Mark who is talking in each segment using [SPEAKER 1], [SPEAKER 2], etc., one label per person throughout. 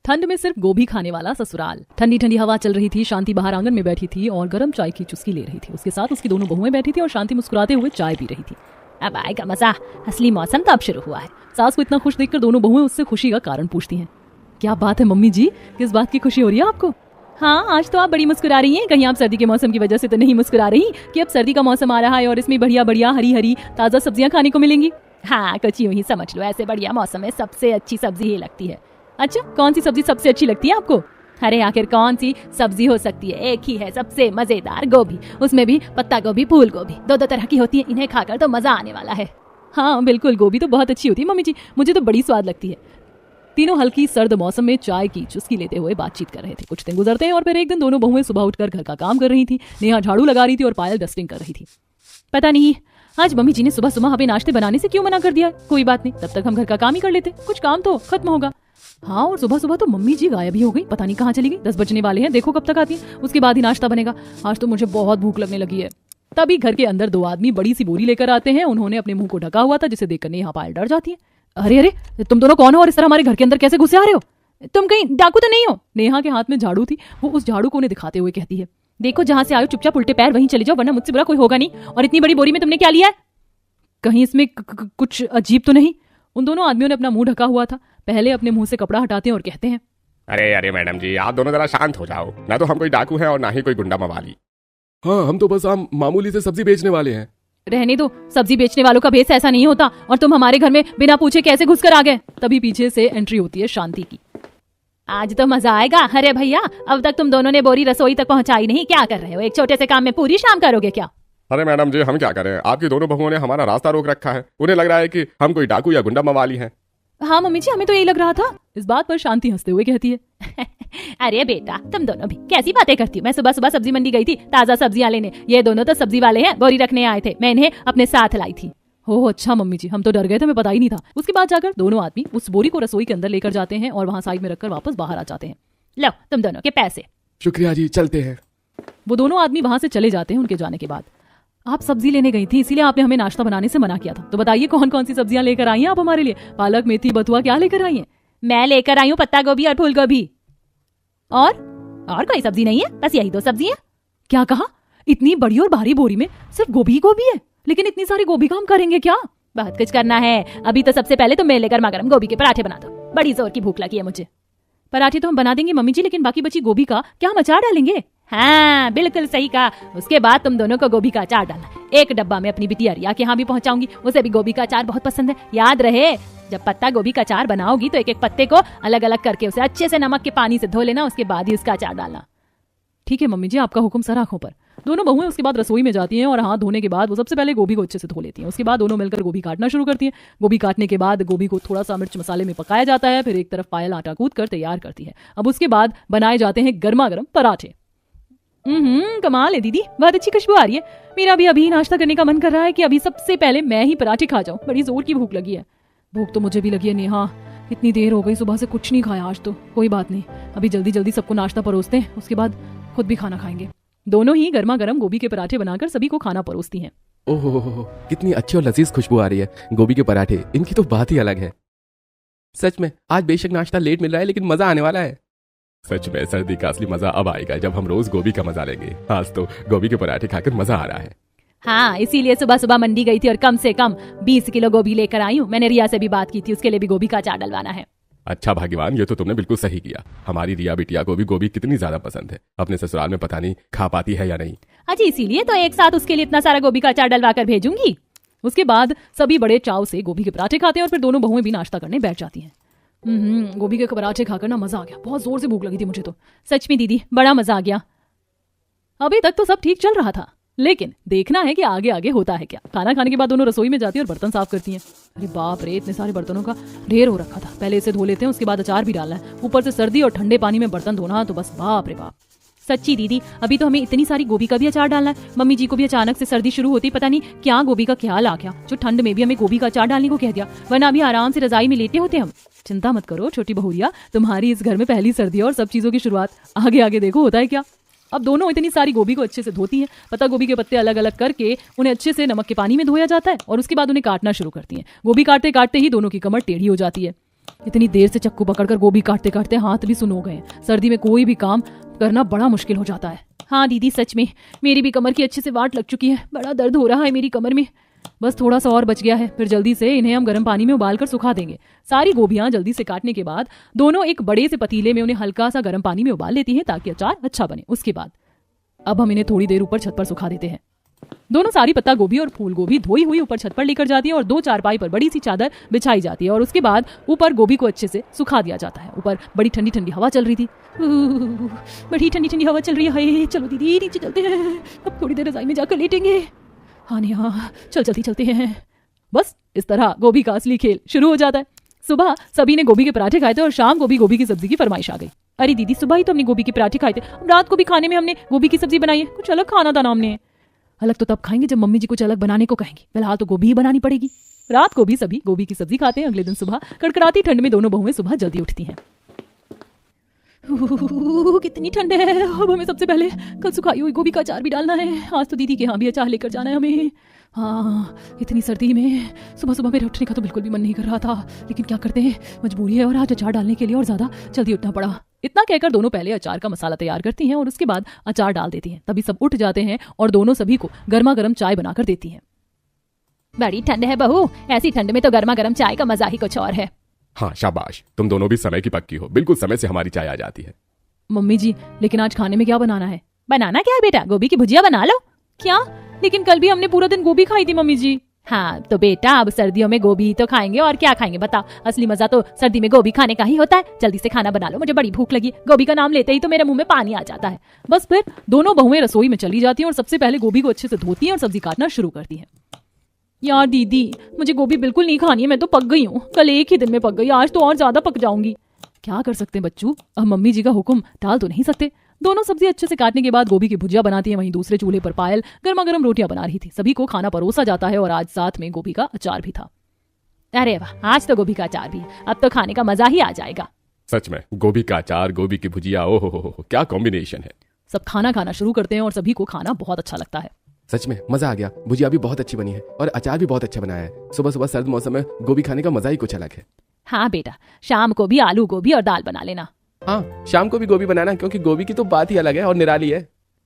[SPEAKER 1] ठंड में सिर्फ गोभी खाने वाला ससुराल। ठंडी ठंडी हवा चल रही थी। शांति बाहर आंगन में बैठी थी और गर्म चाय की चुस्की ले रही थी। उसके साथ उसकी दोनों बहुएं बैठी थी और शांति मुस्कुराते हुए चाय पी रही थी। अब आएगा मजा, असली मौसम तो अब शुरू हुआ है। सास को इतना खुश देखकर दोनों बहुएं उससे खुशी का कारण पूछती हैं। क्या बात है मम्मी जी, किस बात की खुशी हो रही है आपको? हाँ, आज तो आप बड़ी मुस्कुरा रही हैं। कहीं आप सर्दी के मौसम की वजह से तो नहीं मुस्कुरा रही कि अब सर्दी का मौसम आ रहा है और इसमें बढ़िया बढ़िया हरी हरी ताज़ा सब्जियां खाने को मिलेंगी। हाँ, कुछ यूं ही समझ लो, ऐसे बढ़िया मौसम में सबसे अच्छी सब्जी ही लगती है। अच्छा, कौन सी सब्जी सबसे अच्छी लगती है आपको? अरे आखिर कौन सी सब्जी हो सकती है, एक ही है सबसे मजेदार, गोभी। उसमें भी पत्ता गोभी, फूल गोभी, दो दो तरह की होती है। इन्हें खाकर तो मजा आने वाला है। हाँ बिल्कुल, गोभी तो बहुत अच्छी होती है मम्मी जी, मुझे तो बड़ी स्वाद लगती है। तीनों हल्की सर्द मौसम में चाय की चुस्की लेते हुए बातचीत कर रहे थे। कुछ दिन गुजरते हैं और फिर एक दिन दोनों बहुएं सुबह उठकर घर का काम कर रही थी। नेहा झाड़ू लगा रही थी और पायल डस्टिंग कर रही थी। पता नहीं आज मम्मी जी ने सुबह सुबह हमें नाश्ते बनाने से क्यों मना कर दिया। कोई बात नहीं, तब तक हम घर का काम ही कर लेते, कुछ काम तो खत्म होगा। हाँ, और सुबह सुबह तो मम्मी जी गायब ही हो गई, पता नहीं कहाँ चली गई। 10 बजने वाले हैं, देखो कब तक आती है, उसके बाद ही नाश्ता बनेगा। आज तो मुझे बहुत भूख लगने लगी है। तभी घर के अंदर दो आदमी बड़ी सी बोरी लेकर आते हैं। उन्होंने अपने मुंह को ढका हुआ था, जिसे देखकर नेहा पायल डर जाती है। अरे अरे, तुम दोनों कौन हो और इस तरह हमारे घर के अंदर कैसे घुसे आ रहे हो? तुम कहीं डाकू तो नहीं हो? नेहा के हाथ में झाड़ू थी, वो उस झाड़ू को उन्हें दिखाते हुए कहती है। देखो, जहां से आयो चुपचाप उल्टे पैर वहीं चले जाओ, वरना मुझसे बुरा कोई होगा नहीं। और इतनी बड़ी बोरी में तुमने क्या लिया है? कहीं इसमें कुछ अजीब तो नहीं? उन दोनों आदमियों ने अपना मुंह ढका हुआ था। पहले अपने मुंह से कपड़ा हटाते हैं और कहते हैं,
[SPEAKER 2] अरे अरे मैडम जी, आप दोनों जरा शांत हो जाओ। ना तो हम कोई डाकू हैं और ना ही कोई गुंडा मवाली।
[SPEAKER 3] हाँ, हम तो बस मामूली से सब्जी बेचने वाले हैं।
[SPEAKER 1] रहने दो, सब्जी बेचने वालों का भेस ऐसा नहीं होता। और तुम हमारे घर में बिना पूछे कैसे घुसकर आ गए? तभी पीछे से एंट्री होती है शांति की। आज तो मजा आएगा। अरे भैया, अब तक तुम दोनों ने बोरी रसोई तक पहुंचाई नहीं, क्या कर रहे हो? एक छोटे से काम में पूरी शाम करोगे क्या?
[SPEAKER 2] अरे मैडम जी, हम क्या करें, आपकी दोनों बहुओं ने हमारा रास्ता रोक रखा है। उन्हें लग रहा है कि हम कोई डाकू या गुंडा मवाली हैं।
[SPEAKER 1] हाँ मम्मी जी, हमें तो यही लग रहा था। इस बात पर शांति हंसते हुए कहती है, अरे बेटा, तुम दोनों भी कैसी बातें करती हो। मैं सुबह सुबह सब्जी मंडी गई थी ताजा सब्जियां लेने। ये दोनों तो सब्जी वाले हैं, बोरी रखने आए थे। मैं इन्हें अपने साथ लाई थी। हो अच्छा मम्मी जी, हम तो डर गए थे, हमें पता ही नहीं था। उसके बाद जाकर दोनों आदमी उस बोरी को रसोई के अंदर लेकर जाते हैं और वहाँ साइड में रखकर वापस बाहर आ जाते हैं। लो, तुम दोनों के पैसे।
[SPEAKER 3] शुक्रिया जी, चलते हैं।
[SPEAKER 1] वो दोनों आदमी वहां से चले जाते हैं। उनके जाने के बाद, आप सब्जी लेने गई थी, इसीलिए आपने हमें नाश्ता बनाने से मना किया था। तो बताइए कौन कौन सी सब्जियां लेकर आई हैं आप हमारे लिए? पालक, मेथी, बथुआ, क्या लेकर आई हैं? मैं लेकर आई हूँ पत्ता गोभी और फूल गोभी। और कोई सब्जी नहीं है, बस यही 2 सब्जी है। क्या कहा? इतनी बड़ी और भारी बोरी में सिर्फ गोभी गोभी है? लेकिन इतनी सारी गोभी का हम करेंगे क्या? बहुत कुछ करना है। अभी तो सबसे पहले तुम मेरे लिए गर्मा गर्म गोभी के पराठे बना दो। बड़ी जोर की भूख लगी है मुझे। पराठे तो हम बना देंगे मम्मी जी, लेकिन बाकी बची गोभी का क्या हम अचार डालेंगे? हाँ बिल्कुल सही कहा। उसके बाद तुम दोनों को गोभी का अचार डालना। एक डब्बा में अपनी बिटिया रिया के यहाँ भी पहुंचाऊंगी, उसे भी गोभी का अचार बहुत पसंद है। याद रहे, जब पत्ता गोभी का अचार बनाओगी तो एक एक पत्ते को अलग अलग करके उसे अच्छे से नमक के पानी से धो लेना, उसके बाद ही उसका अचार डालना। ठीक है मम्मी जी, आपका हुक्म सर आंखों पर। दोनों बहुएं उसके बाद रसोई में जाती हैं और हाथ धोने के बाद वो सबसे पहले गोभी को अच्छे से धो लेती हैं। उसके बाद दोनों मिलकर गोभी काटना शुरू करती हैं। गोभी काटने के बाद गोभी को थोड़ा सा मिर्च मसाले में पकाया जाता है। फिर एक तरफ पायल आटा कूद कर तैयार करती है। अब उसके बाद बनाए जाते हैं गर्मा गर्म पराठे। कमाल है दीदी, बहुत अच्छी खुशबू आ रही है। मेरा भी अभी नाश्ता करने का मन कर रहा है कि अभी सबसे पहले मैं ही पराठे खा जाऊं। बड़ी जोर की भूख लगी है। भूख तो मुझे भी लगी है नेहा, इतनी देर हो गई, सुबह से कुछ नहीं खाया आज तो। कोई बात नहीं, अभी जल्दी जल्दी सबको नाश्ता परोसते हैं, उसके बाद खुद भी खाना खाएंगे। दोनों ही गर्मा गर्म गोभी के पराठे बनाकर सभी को खाना परोसती हैं।
[SPEAKER 3] ओहो, कितनी अच्छी और लजीज खुशबू आ रही है गोभी के पराठे, इनकी तो बात ही अलग है। सच में आज बेशक नाश्ता लेट मिल रहा है, लेकिन मजा आने वाला है। सच में सर्दी का असली मजा अब आएगा, जब हम रोज गोभी का मजा लेंगे। आज तो गोभी के पराठे खाकर मजा आ रहा है।
[SPEAKER 1] हाँ, इसीलिए सुबह सुबह मंडी गई थी और कम से कम 20 किलो गोभी लेकर आई हूँ। मैंने रिया से भी बात की थी, उसके लिए भी गोभी का अचार डलवाना है।
[SPEAKER 2] अच्छा भाग्यवान, ये तो तुमने बिल्कुल सही किया। हमारी रिया बिटिया को भी गोभी कितनी ज्यादा पसंद है। अपने ससुराल में पता नहीं खा पाती है या नहीं।
[SPEAKER 1] अजी, इसीलिए तो एक साथ उसके लिए इतना सारा गोभी का अचार डलवा कर भेजूंगी। उसके बाद सभी बड़े चाव से गोभी के पराठे खाते हैं और फिर दोनों बहुएं भी नाश्ता करने बैठ जाती हैं। गोभी के पराठे खाकर ना मजा आ गया। बहुत जोर से भूख लगी थी मुझे तो। सच में दीदी, बड़ा मजा आ गया। अभी तक तो सब ठीक चल रहा था, लेकिन देखना है कि आगे आगे होता है क्या। खाना खाने के बाद दोनों रसोई में जाती हैं और बर्तन साफ करती हैं। अरे बाप रे, इतने सारे बर्तनों का ढेर हो रखा था। पहले इसे धो लेते हैं, उसके बाद अचार भी डालना है। ऊपर से सर्दी और ठंडे पानी में बर्तन धोना, तो बस बाप रे बाप। सच्ची दीदी, अभी तो हमें इतनी सारी गोभी का भी अचार डालना है। मम्मी जी को भी अचानक से सर्दी शुरू होती, पता नहीं क्या गोभी का ख्याल आ गया, जो ठंड में भी हमें गोभी का अचार डालने को कह दिया। वरना अभी आराम से रजाई में लेटे होते हम। चिंता मत करो छोटी बहुरिया, तुम्हारी इस घर में पहली सर्दी और सब चीजों की शुरुआत। आगे आगे देखो होता है क्या। अब दोनों इतनी सारी गोभी को अच्छे से धोती हैं। पत्ता गोभी के पत्ते अलग अलग करके उन्हें अच्छे से नमक के पानी में धोया जाता है और उसके बाद उन्हें काटना शुरू करती हैं। गोभी काटते काटते ही दोनों की कमर टेढ़ी हो जाती है। इतनी देर से चक्कू पकड़कर गोभी काटते काटते हाथ भी सुन हो गए। सर्दी में कोई भी काम करना बड़ा मुश्किल हो जाता है। हाँ दीदी, सच में मेरी भी कमर की अच्छे से वाट लग चुकी है। बड़ा दर्द हो रहा है मेरी कमर में। बस थोड़ा सा और बच गया है, फिर जल्दी से इन्हें हम गर्म पानी में उबाल कर सुखा देंगे। सारी गोभियां जल्दी से काटने के बाद दोनों एक बड़े से पतीले में उन्हें हल्का सा गर्म पानी में उबाल लेती हैं ताकि अचार अच्छा बने। उसके बाद अब हम इन्हें थोड़ी देर ऊपर छत पर सुखा देते हैं। दोनों सारी पत्ता गोभी और फूल गोभी धोई हुई ऊपर छत पर लेकर जाती है और 2 चारपाई पर बड़ी सी चादर बिछाई जाती है और उसके बाद ऊपर गोभी को अच्छे से सुखा दिया जाता है। ऊपर बड़ी ठंडी ठंडी हवा चल रही थी। बड़ी ठंडी ठंडी हवा चल रही है। चलो दीदी नीचे चलते हैं, अब थोड़ी देर रजाई में जाकर लेटेंगे। हाँ नेहा, चल जल्दी चलते हैं। बस इस तरह गोभी का असली खेल शुरू हो जाता है। सुबह सभी ने गोभी के पराठे खाए थे और शाम को भी गोभी की सब्जी की फरमाइश आ गई। अरे दीदी, सुबह ही तो हमने गोभी के पराठे खाए थे, रात को भी खाने में हमने गोभी की सब्जी बनाई है। कुछ अलग खाना था ना हमने। अलग तो तब खाएंगे जब मम्मी जी कुछ अलग बनाने को कहेंगी, फिलहाल तो गोभी ही बनानी पड़ेगी। रात को भी सभी गोभी की सब्जी खाते हैं। अगले दिन सुबह कड़कड़ाती ठंड में दोनों बहुएं सुबह जल्दी उठती हैं। कितनी ठंड है। अब हमें सबसे पहले कल सुखाई हुई गोभी का अचार भी डालना है। आज तो दीदी के यहाँ भी अचार लेकर जाना है हमें। हाँ, इतनी सर्दी में सुबह सुबह मेरे उठने का तो बिल्कुल भी मन नहीं कर रहा था, लेकिन क्या करते हैं, मजबूरी है और आज अचार डालने के लिए और ज्यादा जल्दी उठना पड़ा। इतना कहकर दोनों पहले अचार का मसाला तैयार करती हैं और उसके बाद अचार डाल देती हैं। तभी सब उठ जाते हैं और दोनों सभी को गर्मा गर्म चाय बनाकर देती हैं। बड़ी ठंड है बहू, ऐसी ठंड में तो गर्मा गर्म चाय का मजा ही कुछ और है।
[SPEAKER 2] हाँ शाबाश, तुम दोनों भी समय की पक्की हो। बिल्कुल समय से हमारी चाय आ जाती है।
[SPEAKER 1] मम्मी जी, लेकिन आज खाने में क्या बनाना है? बनाना क्या है बेटा, गोभी की भुजिया बना लो। क्या? लेकिन कल भी हमने पूरा दिन गोभी खाई थी मम्मी जी। हाँ तो बेटा, अब सर्दियों में गोभी तो खाएंगे और क्या खाएंगे बताओ। असली मजा तो सर्दी में गोभी खाने का ही होता है। जल्दी से खाना बना लो, मुझे बड़ी भूख लगी। गोभी का नाम लेते ही तो मेरे मुंह में पानी आ जाता है। बस फिर दोनों बहुएं रसोई में चली जाती हैं और सबसे पहले गोभी को अच्छे से धोती हैं और सब्जी काटना शुरू करती हैं। यार दीदी, मुझे गोभी बिल्कुल नहीं खानी है, मैं तो पक गई हूँ। कल एक ही दिन में पक गई, आज तो और ज्यादा पक जाऊंगी। क्या कर सकते हैं बच्चू, अब मम्मी जी का हुक्म टाल तो नहीं सकते। दोनों सब्जी अच्छे से काटने के बाद गोभी की भुजिया बनाती है। वहीं दूसरे चूल्हे पर पायल गर्मा गर्म रोटियां बना रही थी। सभी को खाना परोसा जाता है और आज साथ में गोभी का अचार भी था। अरे वाह, आज तो गोभी का अचार भी, अब तो खाने का मजा ही आ जाएगा।
[SPEAKER 2] सच में गोभी का अचार, गोभी की भुजिया, ओहो हो, क्या कॉम्बिनेशन है।
[SPEAKER 1] सब खाना खाना शुरू करते हैं और सभी को खाना बहुत अच्छा लगता है।
[SPEAKER 3] सच में मजा आ गया। भुजिया भी बहुत अच्छी बनी है और अचार भी बहुत अच्छा बनाया है। सुबह सुबह सर्द मौसम में गोभी खाने का मजा ही कुछ अलग है।
[SPEAKER 1] हाँ बेटा, शाम को भी आलू गोभी और दाल बना लेना।
[SPEAKER 3] हाँ, शाम को भी गोभी बनाना, क्योंकि गोभी की तो बात ही अलग है और निराली है।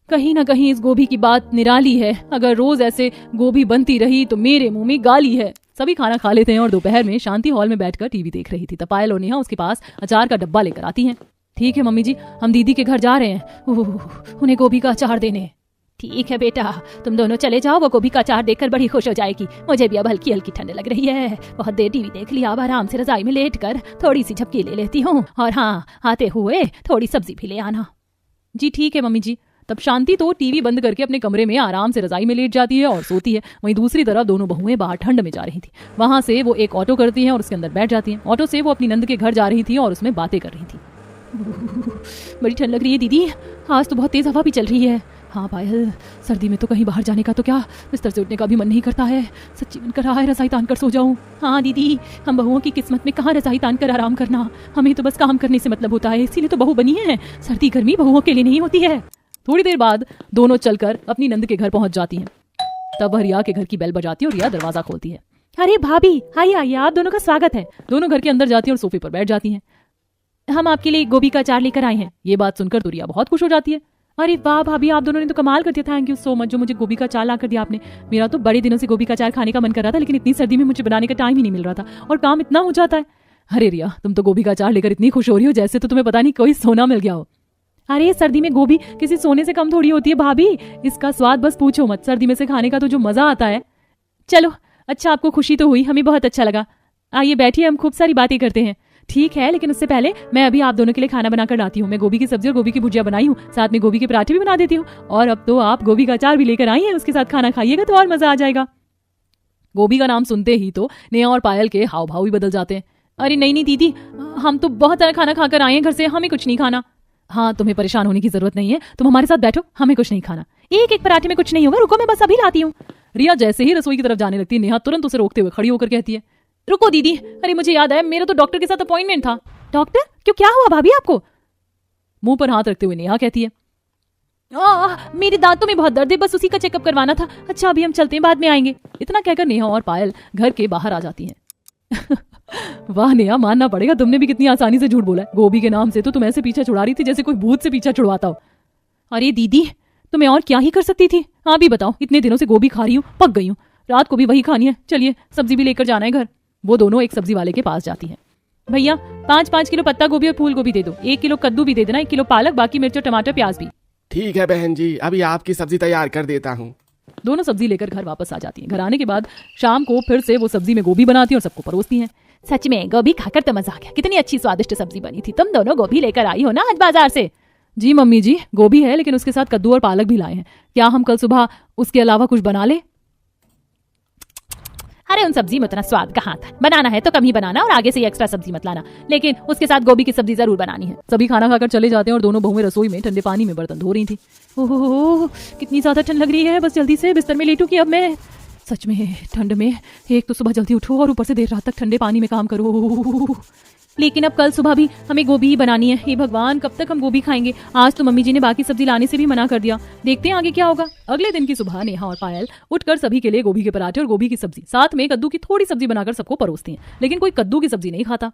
[SPEAKER 1] कहीं ना कहीं इस गोभी की बात निराली है। अगर रोज ऐसे गोभी बनती रही तो मेरे मुंह में गाली है। सभी खाना खा लेते हैं और दोपहर में शांति हॉल में बैठकर टीवी देख रही थी। पायल और नेहा उसके पास अचार का डब्बा लेकर आती हैं। ठीक है मम्मी जी, हम दीदी के घर जा रहे हैं, उन्हें गोभी का अचार देने। ठीक है बेटा, तुम दोनों चले जाओ, वो गोभी का अचार देखकर बड़ी खुश हो जाएगी। मुझे भी अब हल्की हल्की ठंड लग रही है। बहुत देर टीवी देख लिया, अब आराम से रजाई में लेटकर थोड़ी सी झपकी ले लेती हूँ। और हाँ, आते हुए थोड़ी सब्जी भी ले आना। जी ठीक है मम्मी जी। तब शांति तो टीवी बंद करके अपने कमरे में आराम से रजाई में लेट जाती है और सोती है। वहीं दूसरी तरफ दोनों बहुएं बाहर ठंड में जा रही थी। वहां से वो एक ऑटो करती हैं और उसके अंदर बैठ जाती हैं। ऑटो से वो अपनी नंद के घर जा रही थी और उसमें बातें कर रही थी। बड़ी ठंड लग रही है दीदी, आज तो बहुत तेज हवा भी चल रही है। हाँ पायल, सर्दी में तो कहीं बाहर जाने का तो क्या, बिस्तर से उठने का भी मन नहीं करता है। सच्ची मन कर रहा है रजाई तान कर सो जाऊं। हाँ दीदी, हम बहुओं की किस्मत में कहाँ रजाई तान कर आराम करना। हमें तो बस काम करने से मतलब होता है, इसीलिए तो बहू बनी है। सर्दी गर्मी बहुओं के लिए नहीं होती है। थोड़ी देर बाद दोनों चलकर अपनी नंद के घर पहुंच जाती हैं। तब वह रिया के घर की बेल बजाती है और रिया दरवाजा खोलती है। अरे भाभी, आइए आइए, आप दोनों का स्वागत है। दोनों घर के अंदर जाती है और सोफे पर बैठ जाती हैं। हम आपके लिए गोभी का अचार लेकर आए हैं। ये बात सुनकर तो रिया बहुत खुश हो जाती है। अरे वाह भाभी, आप दोनों ने तो कमाल कर दिया। थैंक यू सो मच, जो मुझे गोभी का अचार ला कर दिया आपने। मेरा तो बड़े दिनों से गोभी का अचार खाने का मन कर रहा था, लेकिन इतनी सर्दी में मुझे बनाने का टाइम ही नहीं मिल रहा था और काम इतना हो जाता है। अरे रिया, तुम तो गोभी का अचार लेकर इतनी खुश हो रही हो जैसे तो तुम्हें पता नहीं कोई सोना मिल गया हो। अरे सर्दी में गोभी किसी सोने से कम थोड़ी होती है भाभी। इसका स्वाद बस पूछो मत। सर्दी में से खाने का तो जो मजा आता है। चलो अच्छा, आपको खुशी तो हुई, हमें बहुत अच्छा लगा। आइए बैठिए, हम खूब सारी बातें करते हैं। ठीक है, लेकिन उससे पहले मैं अभी आप दोनों के लिए खाना बनाकर लाती हूँ। मैं गोभी की सब्जी और गोभी की भुजिया बनाई हूँ, साथ में गोभी के पराठे भी बना देती हूँ। और अब तो आप गोभी का अचार भी लेकर आई हैं, उसके साथ खाना खाइएगा तो और मजा आ जाएगा। गोभी का नाम सुनते ही तो नेहा और पायल के हाव भाव भी बदल जाते हैं। अरे नहीं नहीं दीदी, हम तो बहुत सारा खाना खाकर आए हैं घर से, हमें कुछ नहीं खाना। हाँ, तुम्हें परेशान होने की जरूरत नहीं है, तुम हमारे साथ बैठो, हमें कुछ नहीं खाना। एक एक पराठे में कुछ नहीं होगा, रुको मैं बस अभी लाती हूँ। रिया जैसे ही रसोई की तरफ जाने लगती है, नेहा तुरंत उसे रोकते हुए खड़ी होकर कहती है, रुको दीदी, अरे मुझे याद है, मेरा तो डॉक्टर के साथ अपॉइंटमेंट था। डॉक्टर? क्यों, क्या हुआ भाभी आपको? मुंह पर हाथ रखते हुए नेहा कहती है, मेरे दांतों में बहुत दर्द है, बस उसी का चेकअप करवाना था। अच्छा अभी हम चलते हैं, बाद में आएंगे। इतना कहकर नेहा और पायल घर के बाहर आ जाती हैं। वाह नेहा, मानना पड़ेगा तुमने भी कितनी आसानी से झूठ बोला है। गोभी के नाम से तो तुम ऐसे पीछा छुड़ा रही थी जैसे कोई भूत से पीछा छुड़वाता हो। अरे दीदी, तो मैं और क्या ही कर सकती थी। आप भी बताओ, इतने दिनों से गोभी खा रही हूँ, पक गई हूँ, रात को भी वही खानी है। चलिए सब्जी भी लेकर जाना है घर। वो दोनों एक सब्जी वाले के पास जाती हैं। भैया 5-5 किलो पत्ता गोभी और फूल गोभी दे दो, 1 किलो कद्दू भी दे देना, 1 किलो पालक, बाकी मिर्च और टमाटर प्याज भी।
[SPEAKER 3] ठीक है बहन जी, अभी आपकी सब्जी तैयार कर देता हूँ।
[SPEAKER 1] दोनों सब्जी लेकर घर वापस आ जाती हैं। घर आने के बाद शाम को फिर से वो सब्जी में गोभी बनाती हैं और सबको परोसती हैं। सच में गोभी खाकर तो मजा आ गया, कितनी अच्छी स्वादिष्ट सब्जी बनी थी। तुम दोनों गोभी लेकर आई हो ना आज बाजार से? जी मम्मी जी, गोभी है लेकिन उसके साथ कद्दू और पालक भी लाए हैं। क्या हम कल सुबह उसके अलावा कुछ बना ले? अरे उन सब्जी में उतना स्वाद कहाँ था। बनाना है तो कम ही बनाना और आगे से एक्स्ट्रा सब्जी मत लाना, लेकिन उसके साथ गोभी की सब्जी जरूर बनानी है। सभी खाना खाकर चले जाते हैं और दोनों बहुएं रसोई में ठंडे पानी में बर्तन धो रही थी। ओहो, कितनी ज्यादा ठंड लग रही है। बस जल्दी से बिस्तर में लेटू कि अब मैं सच में ठंड में एक तो सुबह जल्दी उठो और ऊपर से देर रात तक ठंडे पानी में काम करो। लेकिन अब कल सुबह भी हमें गोभी ही बनानी है। हे भगवान, कब तक हम गोभी खाएंगे? आज तो मम्मी जी ने बाकी सब्जी लाने से भी मना कर दिया। देखते हैं आगे क्या होगा। अगले दिन की सुबह नेहा और पायल उठकर सभी के लिए गोभी के पराठे और गोभी की सब्जी, साथ में कद्दू की थोड़ी सब्जी बनाकर सबको परोसती हैं। लेकिन कोई कद्दू की सब्जी नहीं खाता।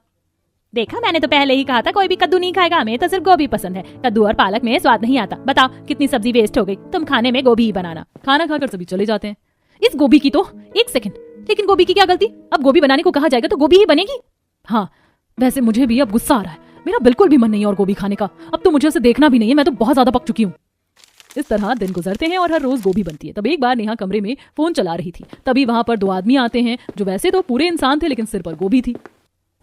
[SPEAKER 1] देखा, मैंने तो पहले ही कहा था कोई भी कद्दू नहीं खाएगा, हमें तो सिर्फ गोभी पसंद है। कद्दू और पालक में स्वाद नहीं आता। बताओ कितनी सब्जी वेस्ट हो गई। तुम खाने में गोभी ही बनाना। खाना खाकर सभी चले जाते हैं। इस गोभी की तो एक सेकंड, लेकिन गोभी की क्या गलती? अब गोभी बनाने को कहा जाएगा तो गोभी ही बनेगी। हाँ, वैसे मुझे भी अब गुस्सा आ रहा है। मेरा बिल्कुल भी मन नहीं है और गोभी खाने का। अब तो मुझे उसे देखना भी नहीं है, मैं तो बहुत ज्यादा पक चुकी हूँ। इस तरह दिन गुजरते हैं और हर रोज गोभी बनती है। तब एक बार नेहा कमरे में फोन चला रही थी। तभी वहां पर 2 आदमी आते हैं जो वैसे तो पूरे इंसान थे लेकिन सिर पर गोभी थी।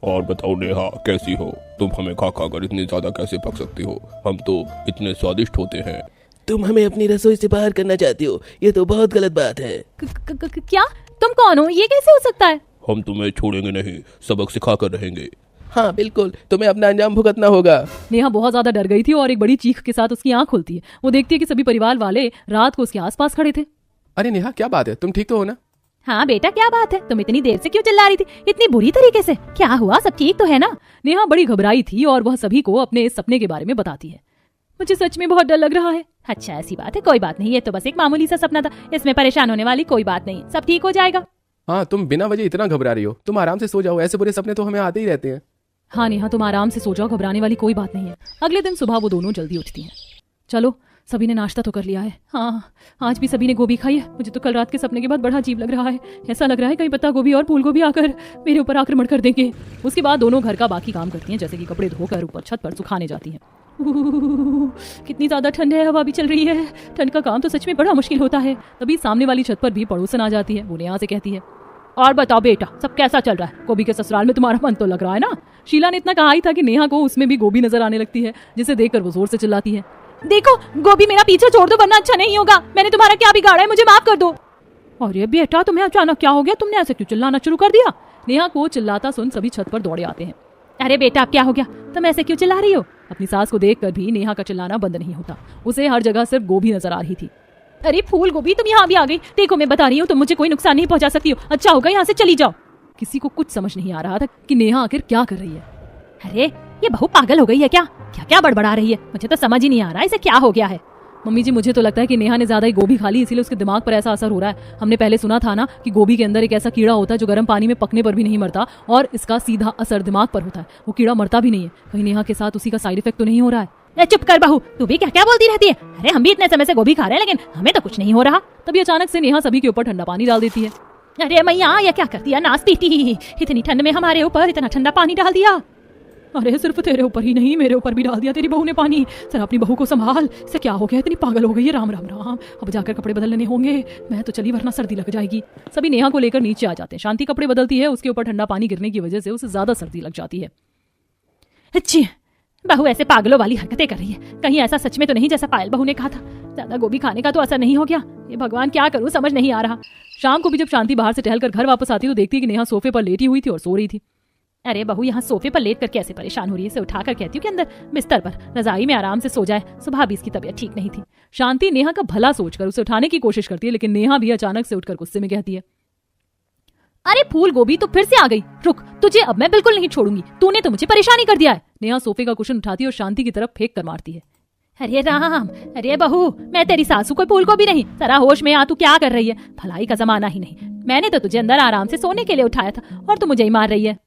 [SPEAKER 4] और बताओ नेहा, कैसी हो तुम? हमें खा खा कर इतनी ज्यादा कैसे पक सकती हो? हम तो इतने स्वादिष्ट होते हैं।
[SPEAKER 5] तुम हमें अपनी रसोई से बाहर करना चाहती हो, ये तो बहुत गलत बात है।
[SPEAKER 1] क्या? तुम कौन हो? ये कैसे हो सकता है?
[SPEAKER 4] हम तुम्हें छोड़ेंगे नहीं, सबक सिखा कर रहेंगे।
[SPEAKER 5] हाँ बिल्कुल, तुम्हें अपना अंजाम भुगतना होगा।
[SPEAKER 1] नेहा बहुत ज्यादा डर गई थी और एक बड़ी चीख के साथ उसकी आंख खुलती है। वो देखती है कि सभी परिवार वाले रात को उसके आसपास खड़े थे।
[SPEAKER 3] अरे नेहा, क्या बात है? तुम ठीक तो हो ना?
[SPEAKER 1] हाँ बेटा, क्या बात है? तुम इतनी देर से क्यों चिल्ला रही थी इतनी बुरी तरीके से? क्या हुआ? सब ठीक तो है ना? नेहा बड़ी घबराई थी और वह सभी को अपने इस सपने के बारे में बताती है। मुझे सच में बहुत डर लग रहा है। अच्छा ऐसी बात है, कोई बात नहीं, ये तो बस एक मामूली सा सपना था, इसमें परेशान होने वाली कोई बात नहीं, सब ठीक हो जाएगा।
[SPEAKER 3] हाँ, तुम बिना वजह इतना घबरा रही हो। तुम आराम से सो जाओ, ऐसे बुरे सपने तो हमें आते ही रहते हैं।
[SPEAKER 1] हाँ नेहा, तुम आराम से सो जाओ, घबराने वाली कोई बात नहीं है। अगले दिन सुबह वो दोनों जल्दी उठती हैं। चलो, सभी ने नाश्ता तो कर लिया है। हाँ, आज भी सभी ने गोभी खाई है। मुझे तो कल रात के सपने के बाद बड़ा अजीब लग रहा है। ऐसा लग रहा है कहीं पत्ता गोभी और फूल गोभी आकर मेरे ऊपर आक्रमण कर देंगे। उसके बाद दोनों घर का बाकी काम करती हैं, जैसे कि कपड़े धोकर ऊपर छत पर सुखाने जाती हैं। कितनी ज्यादा ठंड है, हवा भी चल रही है। ठंड का काम तो सच में बड़ा मुश्किल होता है। तभी सामने वाली छत पर भी पड़ोसन आ जाती है। वो नेहा से कहती है, और बताओ बेटा, सब कैसा चल रहा है? गोभी के ससुराल में तुम्हारा मन तो लग रहा है ना? शीला ने इतना कहा ही था कि नेहा को उसमें भी गोभी नजर आने लगती है, जिसे देखकर वो जोर से चिल्लाती है, देखो गोभी, मेरा पीछा छोड़ दो वरना अच्छा नहीं होगा। मैंने तुम्हारा क्या बिगाड़ा है, मुझे माफ कर दो। अरे बेटा, तुम्हें अचानक क्या हो गया? तुमने ऐसे क्यों चिल्लाना शुरू कर दिया? नेहा को चिल्लाता सुन सभी छत पर दौड़े आते हैं। अरे बेटा, अब क्या हो गया? तुम ऐसे क्यों चिल्ला रही हो? अपनी सास को देखकर भी नेहा का चिल्लाना बंद नहीं होता। उसे हर जगह सिर्फ गोभी नजर आ रही थी। अरे फूल गोभी, तुम यहाँ भी आ गई। देखो मैं बता रही हूँ, तुम मुझे कोई नुकसान नहीं पहुंचा सकती हो। अच्छा होगा यहाँ से चली जाओ। किसी को कुछ समझ नहीं आ रहा था कि नेहा आखिर क्या कर रही है। अरे ये बहू पागल हो गई है क्या? क्या क्या बड़बड़ा रही है? मुझे तो समझ ही नहीं आ रहा इसे क्या हो गया है। मम्मी जी, मुझे तो लगता है कि नेहा ने ज्यादा ही गोभी खा ली, इसीलिए उसके दिमाग पर ऐसा असर हो रहा है। हमने पहले सुना था ना कि गोभी के अंदर एक ऐसा कीड़ा होता है जो गर्म पानी में पकने पर भी नहीं मरता और इसका सीधा असर दिमाग पर होता है। वो कीड़ा मरता भी नहीं है। कहीं नेहा के साथ उसी का साइड इफेक्ट तो नहीं हो रहा है? चुप कर बहू, तू भी क्या क्या बोलती रहती है? अरे हम भी इतने समय से गोभी खा रहे हैं, लेकिन हमें तो कुछ नहीं हो रहा। तभी अचानक से नेहा सभी के ऊपर ठंडा पानी डाल देती है। अरे मैया, ये क्या कर दिया? नाच पीटी, इतनी ठंड में हमारे ऊपर इतना ठंडा पानी डाल दिया। अरे सिर्फ तेरे ऊपर ही नहीं, मेरे ऊपर भी डाल दिया तेरी बहू ने पानी। सर अपनी बहू को संभाल, इसे क्या हो गया? इतनी पागल हो गई है। राम राम राम, अब जाकर कपड़े बदल लेने होंगे। मैं तो चली, वरना सर्दी लग जाएगी। सभी नेहा को लेकर नीचे आ जाते हैं। शांति कपड़े बदलती है, उसके ऊपर ठंडा पानी गिरने की वजह से उसे ज्यादा सर्दी लग जाती है। अच्छी बहू ऐसे पागलों वाली हरकतें कर रही है। कहीं ऐसा सच में तो नहीं जैसा पायल बहू ने कहा था? ज्यादा गोभी खाने का तो असर नहीं हो गया? ये भगवान, क्या करूं, समझ नहीं आ रहा। शाम को भी जब शांति बाहर से टहलकर घर वापस आती तो देखती है कि नेहा सोफे पर लेटी हुई थी और सो रही थी। अरे बहू, यहाँ सोफे पर लेटकर कैसे परेशान हो रही है? इसे उठाकर कहती हूँ कि अंदर बिस्तर पर रजाई में आराम से सो जाए। सुबह भी इसकी तबीयत ठीक नहीं थी। शांति नेहा का भला सोचकर उसे उठाने की कोशिश करती है, लेकिन नेहा भी अचानक से उठकर गुस्से में कहती है, अरे फूल गोभी तो फिर से आ गई। रुक, तुझे अब मैं बिल्कुल नहीं छोड़ूंगी। तूने तो मुझे परेशानी कर दिया है। नेहा सोफे का कुशन उठाती है और शांति की तरफ फेंक कर मारती है। अरे राम, अरे बहू, मैं तेरी सासू कोई फूल गोभी नहीं। जरा होश में आ, तू क्या कर रही है? भलाई का जमाना ही नहीं। मैंने तो तुझे अंदर आराम से सोने के लिए उठाया था और तू मुझे ही मार रही है।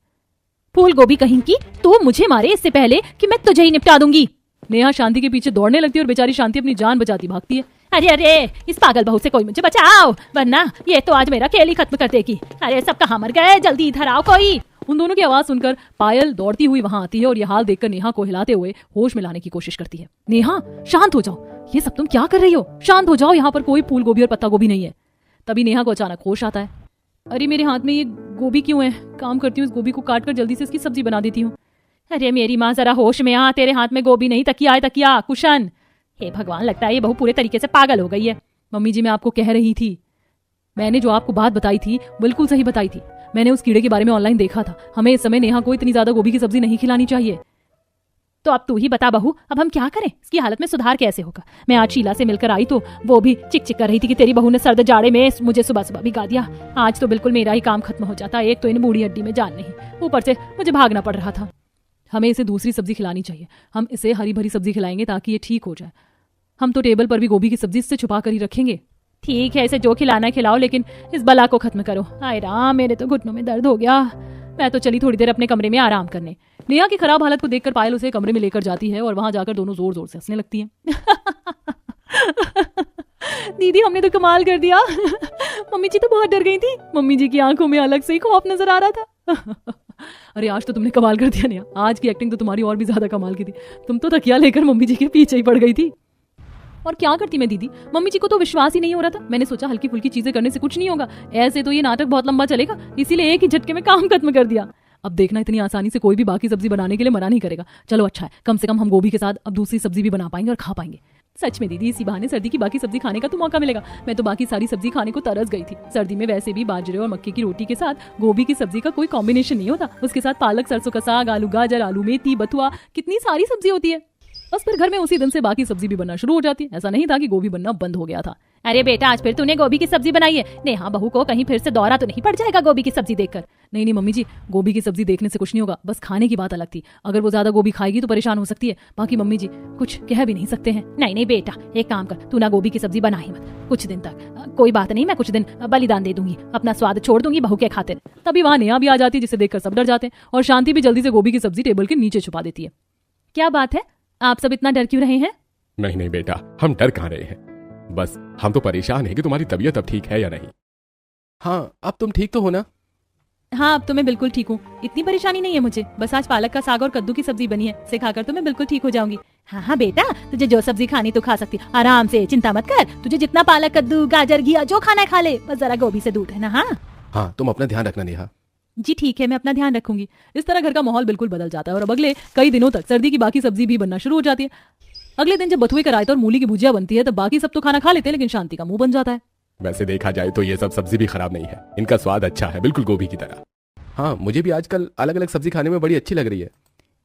[SPEAKER 1] फूल गोभी कहीं की, तू मुझे मारे इससे पहले कि मैं तुझे ही निपटा दूंगी। नेहा शांति के पीछे दौड़ने लगती है और बेचारी शांति अपनी जान बचाती भागती है। अरे अरे, इस पागल बहू से कोई मुझे बचाओ, वरना ये तो आज मेरा खेल ही खत्म कर देगी। अरे सब कहाँ मर गए, जल्दी इधर आओ कोई। उन दोनों की आवाज सुनकर पायल दौड़ती हुई वहां आती है और यह हाल देखकर नेहा को हिलाते हुए होश में लाने की कोशिश करती है। नेहा शांत हो जाओ, ये सब तुम क्या कर रही हो? शांत हो जाओ, यहाँ पर कोई फूल गोभी और पत्ता गोभी नहीं है। तभी नेहा को अचानक होश आता है। अरे मेरे हाथ में ये गोभी क्यों है? काम करती हूँ, इस गोभी को काट कर जल्दी से इसकी सब्जी बना देती हूँ। अरे मेरी माँ जरा होश में आ, तेरे हाथ में गोभी नहीं तकिया है, तकिया कुशन। हे भगवान, लगता है ये बहू पूरे तरीके से पागल हो गई है। मम्मी जी मैं आपको कह रही थी, मैंने जो आपको बात बताई थी बिल्कुल सही बताई थी। मैंने उस कीड़े के बारे में ऑनलाइन देखा था। हमें इस समय नेहा को इतनी ज्यादा गोभी की सब्जी नहीं खिलानी चाहिए। तो अब तू ही बता बहू, अब हम क्या करें? इसकी हालत में सुधार कैसे होगा? मैं आज शीला से मिलकर आई तो वो भी चिक चिक कर रही थी कि तेरी बहू ने सर्द जाड़े में मुझे सुबह सुबह भिगा दिया। आज तो बिल्कुल मेरा ही काम खत्म हो जाता। एक तो इन बूढ़ी हड्डी में जान नहीं, ऊपर से मुझे भागना पड़ रहा था। हमें इसे दूसरी सब्जी खिलानी चाहिए। हम इसे हरी भरी सब्जी खिलाएंगे ताकि ये ठीक हो जाए। हम तो टेबल पर भी गोभी की सब्जी इससे छुपा कर ही रखेंगे। ठीक है, इसे जो खिलाना है खिलाओ, लेकिन इस बला को खत्म करो। हाय राम, मेरे तो घुटनों में दर्द हो गया। मैं तो चली थोड़ी देर अपने कमरे में आराम करने। नेहा की खराब हालत को देखकर पायल उसे कमरे में लेकर जाती है और वहां जाकर दोनों जोर जोर से हंसने लगती हैं। दीदी हमने तो कमाल कर दिया। मम्मी जी तो बहुत डर गई थी। मम्मी जी की आंखों में अलग से ही खौफ नजर आ रहा था। अरे आज तो तुमने कमाल कर दिया नेहा। आज की एक्टिंग तो तुम्हारी और भी ज्यादा कमाल की थी। तुम तो तकिया लेकर मम्मी जी के पीछे ही पड़ गई थी। और क्या करती मैं दीदी, मम्मी जी को तो विश्वास ही नहीं हो रहा था। मैंने सोचा हल्की फुल्की चीजें करने से कुछ नहीं होगा, ऐसे तो ये नाटक बहुत लंबा चलेगा, इसीलिए एक ही झटके में काम खत्म कर दिया। अब देखना इतनी आसानी से कोई भी बाकी सब्जी बनाने के लिए मना नहीं करेगा। चलो अच्छा है, कम से कम हम गोभी के साथ अब दूसरी सब्जी भी बना पाएंगे और खा पाएंगे। सच में दीदी, इसी बहाने सर्दी की बाकी सब्जी खाने का तो मौका मिलेगा। मैं तो बाकी सारी सब्जी खाने को तरस गई थी। सर्दी में वैसे भी बाजरे और मक्के की रोटी के साथ गोभी की सब्जी का कोई कॉम्बिनेशन नहीं होता। उसके साथ पालक, सरसों का साग, आलू गाजर, आलू मेथी, बथुआ, कितनी सारी सब्जी होती है। बस फिर घर में उसी दिन से बाकी सब्जी भी बनना शुरू हो जाती है। ऐसा नहीं था कि गोभी बनना बंद हो गया था। अरे बेटा, आज फिर तूने गोभी की सब्जी बनाई है। नेहा बहू को कहीं फिर से दौरा तो नहीं पड़ जाएगा गोभी की सब्जी देखकर? नहीं नहीं मम्मी जी, गोभी की सब्जी देखने से कुछ नहीं होगा, बस खाने की बात अलग थी। अगर वो ज्यादा गोभी खाएगी तो परेशान हो सकती है। बाकी मम्मी जी कुछ कह भी नहीं सकते हैं। नहीं नहीं बेटा, एक काम कर, तू ना गोभी की सब्जी बना ही मत कुछ दिन तक। कोई बात नहीं, मैं कुछ दिन बलिदान दे दूंगी, अपना स्वाद छोड़ दूंगी बहू के खातिर। तभी वहां नेहा भी आ जाती है, जिसे देखकर सब डर जाते हैं और शांति भी जल्दी से गोभी की सब्जी टेबल के नीचे छुपा देती है। क्या बात है, आप सब इतना डर क्यों रहे हैं?
[SPEAKER 2] नहीं नहीं बेटा, हम डर कहाँ रहे हैं, बस हम तो परेशान हैं कि तुम्हारी तबीयत अब ठीक है या नहीं।
[SPEAKER 3] हाँ, अब तुम ठीक तो हो ना?
[SPEAKER 1] हाँ, अब तो मैं बिल्कुल ठीक हूँ। इतनी परेशानी नहीं है मुझे। बस आज पालक का साग और कद्दू की सब्जी बनी है, इसे खाकर तो मैं बिल्कुल ठीक हो जाऊंगी। हाँ हाँ बेटा, तुझे जो सब्जी खानी तो खा सकती, आराम से, चिंता मत कर। तुझे जितना पालक, कद्दू, गाजर, घिया जो खाना है खा ले, बस जरा गोभी से दूर रहना।
[SPEAKER 3] हाँ, तुम अपना ध्यान रखना नेहा।
[SPEAKER 1] जी ठीक है, मैं अपना ध्यान रखूंगी। इस तरह घर का माहौल बिल्कुल बदल जाता है और अब अगले कई दिनों तक सर्दी की बाकी सब्जी भी बनना शुरू हो जाती है। अगले दिन जब बथुए का रायता और मूली की भुजिया बनती है तब बाकी सब तो खाना खा लेते हैं, लेकिन शांति का मुंह बन जाता है।
[SPEAKER 2] वैसे देखा जाए तो ये सब सब्जी भी खराब नहीं है, इनका स्वाद अच्छा है, बिल्कुल गोभी की तरह।
[SPEAKER 3] हाँ, मुझे भी आजकल अलग अलग सब्जी खाने में बड़ी अच्छी लग रही है।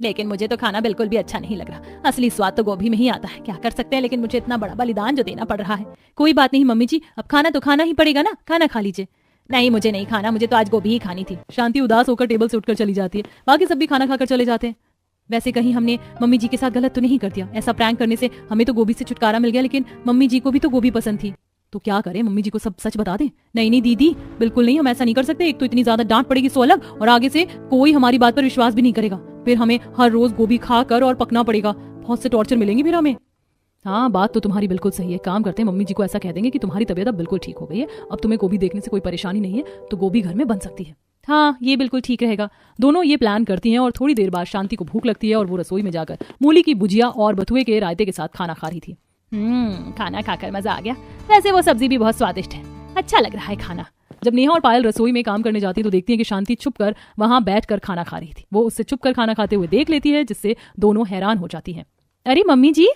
[SPEAKER 1] लेकिन मुझे तो खाना बिल्कुल भी अच्छा नहीं लग रहा। असली स्वाद तो गोभी में ही आता है। क्या कर सकते हैं, लेकिन मुझे इतना बड़ा बलिदान जो देना पड़ रहा है। कोई बात नहीं मम्मी जी, अब खाना तो खाना ही पड़ेगा ना, खाना खा लीजिए। नहीं मुझे नहीं खाना, मुझे तो आज गोभी ही खानी थी। शांति उदास होकर टेबल से उठकर चली जाती है। बाकी सब भी खाना खाकर चले जाते हैं। वैसे कहीं हमने मम्मी जी के साथ गलत तो नहीं कर दिया? ऐसा प्रैंक करने से हमें तो गोभी से छुटकारा मिल गया, लेकिन मम्मी जी को भी तो गोभी पसंद थी। तो क्या करें, मम्मी जी को सब सच बता दें? नहीं नहीं दीदी, बिल्कुल नहीं, हम ऐसा नहीं कर सकते। एक तो इतनी ज्यादा डांट पड़ेगी सो अलग, और आगे से कोई हमारी बात पर विश्वास भी नहीं करेगा। फिर हमें हर रोज गोभी खा कर और पकना पड़ेगा। बहुत से टॉर्चर मिलेंगे फिर हमें। हाँ, बात तो तुम्हारी बिल्कुल सही है। काम करते हैं, मम्मी जी को ऐसा कह देंगे कि तुम्हारी तबीयत अब बिल्कुल ठीक हो गई है, अब तुम्हें गोभी देखने से कोई परेशानी नहीं है, तो गोभी घर में बन सकती है। हाँ, ये बिल्कुल ठीक रहेगा। दोनों ये प्लान करती हैं और थोड़ी देर बाद शांति को भूख लगती है और वो रसोई में जाकर मूली की भुजिया और बथुए के रायते के साथ खाना खा रही थी। खाना खाकर मजा आ गया। वैसे वो सब्जी भी बहुत स्वादिष्ट है, अच्छा लग रहा है खाना। जब नेहा और पायल रसोई में काम करने जाती है तो देखती है कि शांति छुपकर वहां बैठकर खाना खा रही थी। वो उससे छुपकर खाना खाते हुए देख लेती है, जिससे दोनों हैरान हो जाती हैं। अरे मम्मी जी,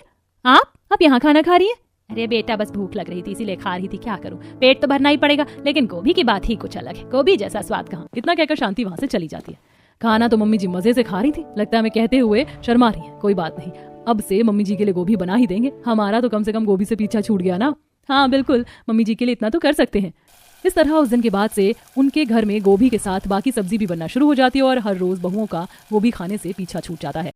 [SPEAKER 1] आप यहाँ खाना खा रही है? अरे बेटा, बस भूख लग रही थी इसीलिए खा रही थी, क्या करूं, पेट तो भरना ही पड़ेगा, लेकिन गोभी की बात ही कुछ अलग है, गोभी जैसा स्वाद कहाँ। इतना कहकर शांति वहां से चली जाती है। खाना तो मम्मी जी मजे से खा रही थी, लगता है हमें कहते हुए शर्मा रही है। कोई बात नहीं, अब से मम्मी जी के लिए गोभी बना ही देंगे। हमारा तो कम से कम गोभी से पीछा छूट गया ना। हाँ बिल्कुल, मम्मी जी के लिए इतना तो कर सकते हैं। इस तरह उस दिन के बाद से उनके घर में गोभी के साथ बाकी सब्जी भी बनना शुरू हो जाती है और हर रोज बहुओं का गोभी खाने से पीछा छूट जाता है।